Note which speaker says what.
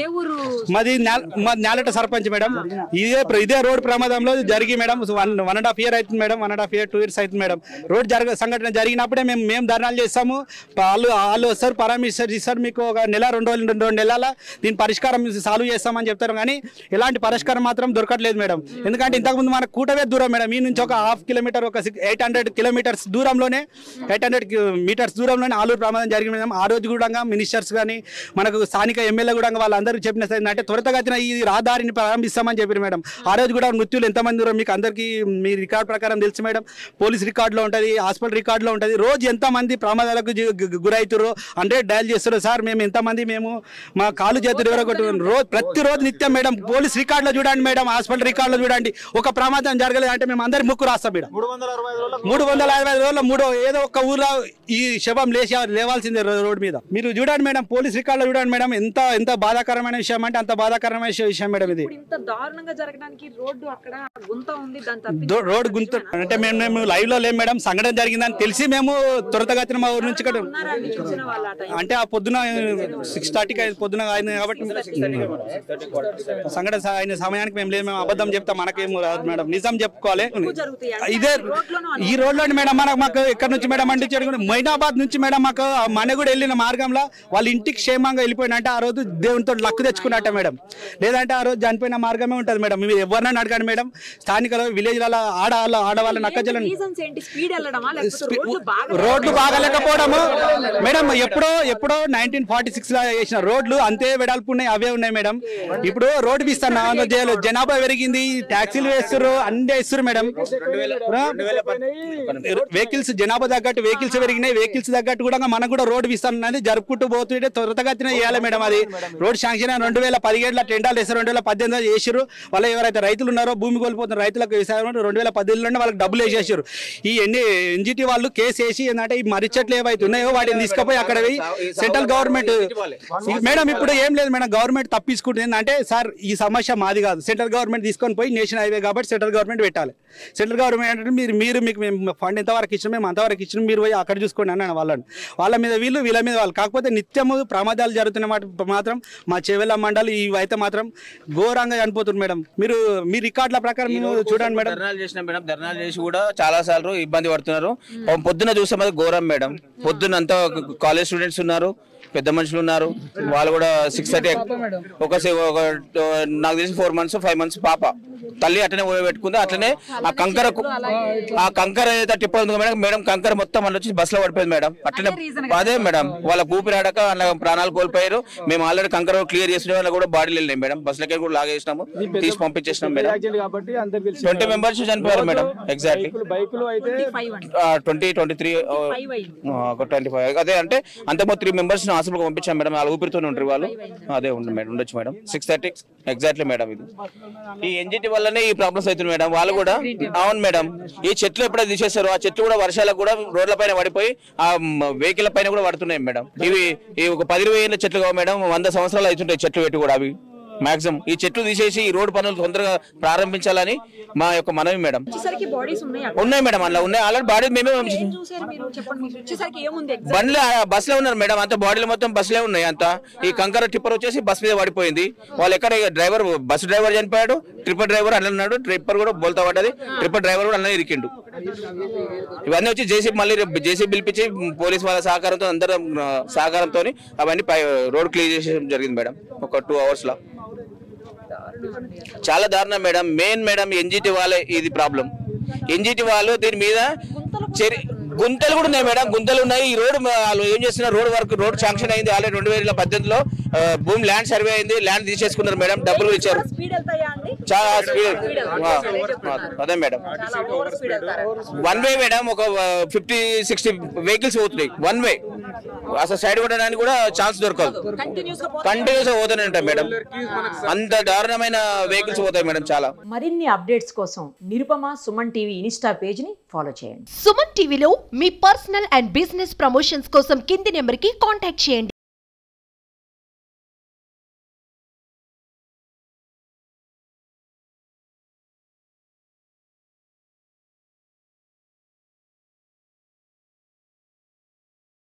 Speaker 1: ఏ ఊరు?
Speaker 2: మాది న్యాలట సర్పంచ్ మేడం. ఇదే రోడ్ ప్రమాదంలో జరిగి మేడం 1.5 year అవుతుంది మేడం. 1.5 year 2 years అవుతుంది మేడం. రోడ్ సంఘటన జరిగినప్పుడే మేము ధర్నాలు చేస్తాము. వాళ్ళు వస్తారు, పరామర్శ ఇస్తారు, మీకు ఒక నెల 2 నెలల దీని పరిష్కారం సాల్వ్ చేస్తామని చెప్తారు. కానీ ఎలాంటి పరిష్కారం మాత్రం దొరకట్లేదు మేడం. ఎందుకంటే ఇంతకుముందు మనకు కూటవే దూరం మేడం. ఈ నుంచి ఒక 1/2 kilometer, ఒక 800 kilometers దూరంలోనే 800 meters దూరంలోనే ఆలూరు ప్రమాదం జరిగింది మేడం. ఆ రోజు కూడా మినిస్టర్స్ కానీ మనకు స్థానిక ఎమ్మెల్యే కూడా వాళ్ళందరూ చెప్పిన అంటే త్వరితగతిన ఈ రహదారిని ప్రారంభిస్తామని చెప్పారు మేడం. ఆ రోజు కూడా మృత్యులు ఎంతమంది మీకు అందరికీ మీ రికార్డ్ ప్రకారం తెలుసు మేడం. పోలీస్ రికార్డులో ఉంటుంది, హాస్పిటల్ రికార్డులో ఉంటుంది. రోజు ఎంతమంది ప్రమాదాలకు గురవుతారో 100 డయల్ చేస్తారు సార్. మేము ఎంతమంది మా కాలు చేతులు ఎవరొకటి ప్రతిరోజు నిత్యం మేడం. పోలీస్ రికార్డులో చూడండి మేడం, హాస్పిటల్ రికార్డులో చూడండి. ఒక ప్రమాదం జరగలేదు అంటే మేము అందరి ముక్కు రాస్తాం మేడం. 365 రోజుల్లో ఏదో ఒక ఊర్లో ఈ శవం లేవాల్సిందే రోడ్ మీద. మీరు చూడండి మేడం, పోలీస్ రికార్డులో చూడండి మేడం. ఎంత బాధాకరమైన విషయం అంటే అంత బాధాకరమైన విషయం మేడం. ఇది
Speaker 1: ఇంత దారుణంగా జరగడానికి రోడ్డు అక్కడ గుంత ఉంది,
Speaker 2: రోడ్ గుంత అంటే మేము లైవ్ లో లేము మేడం. సంఘటన జరిగిందని తెలిసి మేము త్వరితగతిన మా ఊరు నుంచి అంటే ఆ పొద్దున 6:30 పొద్దున అయింది కాబట్టి సంఘటన అయిన సమయానికి మేము లేదు. మేము అబద్ధం చెప్తాం, మనకేమో రాదు మేడం, నిజం చెప్పుకోవాలి. ఇదే ఈ రోడ్ లో మేడం మాకు ఎక్కడ నుంచి మేడం అంటే మైనాబాద్ నుంచి మేడం మాకు మనగూడ వెళ్ళిన మార్గంలో వాళ్ళ ఇంటికి క్షేమంగా వెళ్ళిపోయిన అంటే ఆ రోజు దేవునితో లక్కు తెచ్చుకున్నట్ట మేడం. లేదంటే ఆ రోజు చనిపోయిన మార్గమే ఉంటుంది మేడం. మీరు ఎవరినైనా అడగండి మేడం. స్థానిక విలేజ్లలో ఆడవాళ్ళ నక్కజలను రోడ్లు బాగాలేకపోవడము మేడం. ఎప్పుడో 1946 లో వేసిన రోడ్లు అంతే వెడల్పు ఉన్నాయి, అవే ఉన్నాయి మేడం. ఇప్పుడు రోడ్డు ఇస్తాను, జనాభా పెరిగింది, ట్యాక్సీలు వేస్తారు, అన్ని వేస్తారు మేడం. వెహికల్స్ జనాభా తగ్గట్టు వెహికల్స్ పెరిగినాయి. వెహికల్స్ తగ్గట్టు కూడా మనకు కూడా రోడ్డు ఇస్తాను జరుపుకుంటూ పోతుంటే త్వరితగతిన చేయాలి మేడం. అది రోడ్ శాంక్షన్ 2017లో టెండాలు వేస్తారు, 2018లో చేసారు. వాళ్ళ ఎవరైతే రైతులు ఉన్నారో భూమి కోల్పోతున్న రైతులకు వ్యవసాయం 2018లోనే వాళ్ళకి డబ్బులు వేసేసారు. ఈ ఎన్జిటి వాళ్ళు కేసు వేసి ఏంటంటే ఈ మర్రి చెట్లు ఏవైతే ఉన్నాయో వాటిని తీసుకుపోయి అక్కడ సెంట్రల్ గవర్నమెంట్ మేడం ఇప్పుడు ఏం లేదు మేడం. గవర్నమెంట్ తప్పించుకుంటుంది ఏంటంటే సార్ ఈ సమస్య మాది కాదు, సెంట్రల్ గవర్నమెంట్ తీసుకొని పోయి నేషనల్ హైవే కాబట్టి సెంట్రల్ గవర్నమెంట్ పెట్టాలి. సెంట్రల్ గవర్నమెంట్ అంటే మీరు మీకు మేము ఫండ్ ఎంతవరకు ఇచ్చినాం, మేము అంతవరకు ఇచ్చినాం, మీరు పోయి అక్కడ చూసుకోండి అన్నాను వాళ్ళ మీద వీళ్ళ మీద వాళ్ళు. కాకపోతే నిత్యము ప్రమాదాలు జరుగుతున్న మాత్రం మా చెవెళ్ళ మండలి ఇవైతే మాత్రం ఘోరంగా చనిపోతుంది మేడం. మీ రికార్డుల ప్రకారం చూడండి మేడం.
Speaker 3: ధర్నాలు చేసి కూడా చాలా సార్లు ఇబ్బంది పడుతున్నారు. పొద్దున చూస్తే మాది ఘోరం మేడం. పొద్దున అంతా కాలేజ్ స్టూడెంట్స్ ఉన్నారు, పెద్ద మనుషులు ఉన్నారు. వాళ్ళు కూడా 6:30 నాకు తెలిసి 4 months 5 months పాప తల్లి అట్లనే పెట్టుకుంది. అట్లనే ఆ కంకర ఏదైతే టిప్ప ఉంది మేడం, కంకర మొత్తం అలా వచ్చి బస్సులో పడిపోయింది మేడం. అట్లనే అదే మేడం వాళ్ళ ఊపిరాడక అలా ప్రాణాలు కోల్పోయారు. మేము ఆల్రెడీ కంకర క్లియర్ చేసిన వాళ్ళ కూడా బాడీలు వెళ్ళినాయి మేడం. బస్సులకే కూడా లాగేసినాము, తీసి పంపించేసినాం మేడం. 20 members చనిపోయారు మేడం. ఎగ్జాక్ట్లీ 20-23 25 అదే అంటే అంతకుముందు 3 members హాస్పిటల్ పంపించాం మేడం. వాళ్ళ ఊపిరితోనే ఉంటారు వాళ్ళు. అదే ఉండొచ్చు మేడం. 6:30 exactly madam. ఇది ఈ ఎన్జిటి వల్లనే ఈ ప్రాబ్లమ్స్ అవుతుంది మేడం. వాళ్ళు కూడా అవును మేడం. ఈ చెట్లు ఎప్పుడైతే తీసేస్తారో ఆ చెట్లు కూడా వర్షాలకు కూడా రోడ్ల పైన పడిపోయి ఆ వెహికల్ పైన కూడా పడుతున్నాయి మేడం. ఇవి ఒక 10-20 ఏళ్ళ చెట్లు కావు మేడం. 100 సంవత్సరాలు అవుతుంటాయి చెట్లు పెట్టి కూడా. అవి మాక్సిమం ఈ చెట్లు తీసేసి ఈ రోడ్డు పనులు తొందరగా ప్రారంభించాలని మా యొక్క మనవి మేడం. ఉన్నాయి మేడం, అలా ఉన్నాయి ఆల్రెడీ బాడీ మేమే బండ్లు బస్సులో ఉన్నారు మేడం. అంత బాడీలు మొత్తం బస్సులే ఉన్నాయి. అంతా ఈ కంకర టిప్పర్ వచ్చేసి బస్ మీద పడిపోయింది. వాళ్ళు ఎక్కడ డ్రైవర్ బస్సు డ్రైవర్ చనిపోయాడు, ట్రిప్పర్ డ్రైవర్ అలా ఉన్నాడు. ట్రిప్పర్ కూడా బోల్తా పడ్డది, ట్రిప్పర్ డ్రైవర్ కూడా అలానే ఇరికిండు. ఇవన్నీ వచ్చి జేసీబీ మళ్ళీ జేసీబీ పిలిపించి పోలీస్ వాళ్ళ సహకారంతో అందరం సహకారంతో అవన్నీ రోడ్ క్లియర్ చేసేయడం జరిగింది మేడం. ఒక 2 hours లో చాలా దారుణం మేడం. మెయిన్ మేడం ఎన్జిటి వాళ్ళే ఇది ప్రాబ్లం. ఎన్జిటి వాళ్ళు దీని మీద గుంతలు కూడా ఉన్నాయి మేడం. గుంతలు ఉన్నాయి. ఈ రోడ్ వాళ్ళు ఏం చేస్తున్నారు, రోడ్ శాంక్షన్ అయింది ఆల్రెడీ 2018లో. భూమి ల్యాండ్ సర్వే అయింది, ల్యాండ్ తీసేసుకున్నారు మేడం, డబ్బులు ఇచ్చారు. చాలా స్పీడ్ అదే మేడం. 1 way madam. ఒక 50-60 వెహికల్స్ పోతున్నాయి 1 way. అసలు సైడ్ కొట్టడానికి కూడా ఛాన్స్ దొరకదు. కంటిన్యూస్ గా పోతూనే ఉంటాయి మేడం. అంత దారుణమైన వెహికల్స్ పోతాయి మేడం చాలా.
Speaker 1: మరిన్ని అప్డేట్స్ కోసం Nirupama Suman TV Insta page ని ఫాలో చేయండి.
Speaker 4: సుమన్ టీవీలో మీ పర్సనల్ అండ్ బిజినెస్ ప్రమోషన్స్ కోసం కింది నెంబర్ కి కాంటాక్ట్ చేయండి.